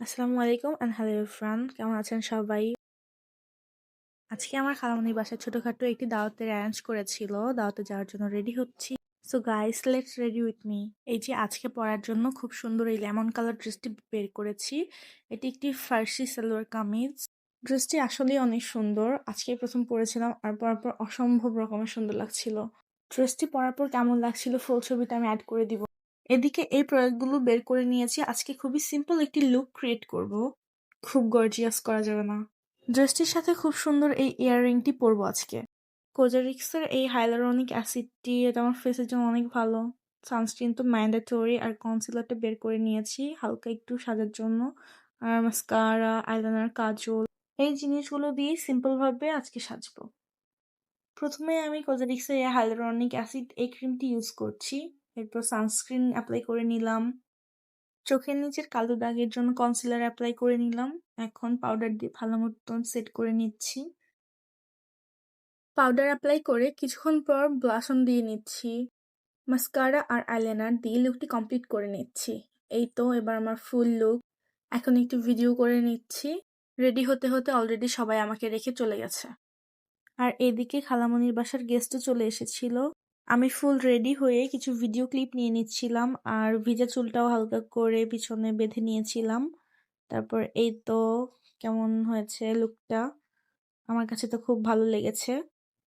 আসসালামু আলাইকুম and hello everyone, কেমন আছেন সবাই? আজকে আমার খালামণির বাসায় ছোটখাটো একটি দাওয়াতের অ্যারেঞ্জ করেছিল। দাওয়াতে যাওয়ার জন্য রেডি হচ্ছি। So guys, let's ready with me. এই যে আজকে পরার জন্য খুব সুন্দর এই লেমন কালার ড্রেসটি বের করেছি। এটি একটি ফার্সি সালোয়ার কামিজ। ড্রেসটি আসলেই অনেক সুন্দর। আজকে প্রথম পরেছিলাম আর পরার পর অসম্ভব রকমের সুন্দর লাগছিল। ড্রেসটি পরার পর কেমন লাগছিল ফুল ছবিটা আমি অ্যাড করে দিব। এদিকে এই প্রোডাক্টগুলো বের করে নিয়েছি। আজকে খুবই সিম্পল একটি লুক ক্রিয়েট করব। খুব গর্জিয়াস করা যাবে না। ড্রেসটির সাথে খুব সুন্দর এই ইয়াররিংটি পরবো আজকে। কোজারিক্সের এই হাইলারনিক অ্যাসিডটি এটা আমার ফেসের জন্য অনেক ভালো। সানস্ক্রিন তো ম্যান্ডেটরি, আর কনসিলারটা বের করে নিয়েছি হালকা একটু সাজার জন্য। আর মাস্কারা, আইলাইনার, কাজল এই জিনিসগুলো দিয়ে সিম্পল ভাবে আজকে সাজবো। প্রথমে আমি কোজারিক্সের এই হাইলারনিক অ্যাসিড এই ক্রিমটি ইউজ করছি। এরপর সানস্ক্রিন অ্যাপ্লাই করে নিলাম। চোখের নিচের কালো দাগের জন্য কনসিলার অ্যাপ্লাই করে নিলাম। এখন পাউডার দিয়ে ভালো মতন সেট করে নিচ্ছি। পাউডার অ্যাপ্লাই করে কিছুক্ষণ পর ব্লাশ অন দিয়ে নিচ্ছি। মাস্কারা আর আইলাইনার দিয়ে লুকটি কমপ্লিট করে নিচ্ছি। এই তো এবার আমার ফুল লুক। এখন একটু ভিডিও করে নিচ্ছি। রেডি হতে হতে অলরেডি সবাই আমাকে রেখে চলে গেছে। আর এদিকে খালামণির বাসার গেস্টও চলে এসেছিল। আমি ফুল রেডি হয়ে কিছু ভিডিও ক্লিপ নিয়ে নিচ্ছিলাম আর ভিজা চুলটাও হালকা করে পিছনে বেঁধে নিয়েছিলাম। তারপর এই তো কেমন হয়েছে লুকটা, আমার কাছে তো খুব ভালো লেগেছে।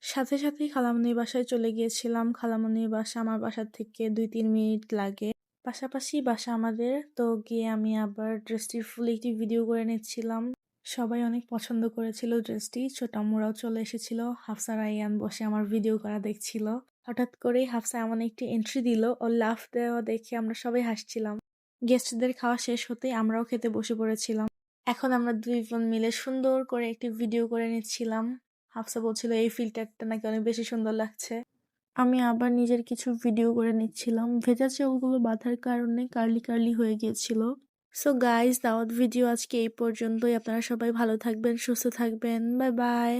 সাথে সাথেই খালামণির বাসায় চলে গিয়েছিলাম। খালামণির বাসা আমার বাসা থেকে 2-3 মিনিট লাগে, পাশাপাশি বাসা আমাদের। তো গিয়ে আমি আবার ড্রেসটির ফুল একটি ভিডিও করে নিচ্ছিলাম। সবাই অনেক পছন্দ করেছিল ড্রেসটি। ছোট আম্মুরাও চলে এসেছিল। হাফসা রাইয়ান বসে আমার ভিডিও করা দেখছিল। হঠাৎ করেই হাফসা এমন একটি এন্ট্রি দিল, ও লাফ দেওয়া দেখে আমরা সবাই হাসছিলাম। গেস্টদের খাওয়া শেষ হতেই আমরাও খেতে বসে পড়েছিলাম। এখন আমরা 2 বোন মিলে সুন্দর করে একটি ভিডিও করে নিচ্ছিলাম। হাফসা বলছিল এই ফিল্টারটা নাকি অনেক বেশি সুন্দর লাগছে। আমি আবার নিজের কিছু ভিডিও করে নিচ্ছিলাম। ভেজা চুলগুলো বাঁধার কারণে কার্লি কার্লি হয়ে গিয়েছিল। সো গাইস, দাওয়াত ভিডিও আজকে এই পর্যন্তই। আপনারা সবাই ভালো থাকবেন, সুস্থ থাকবেন। Bye bye.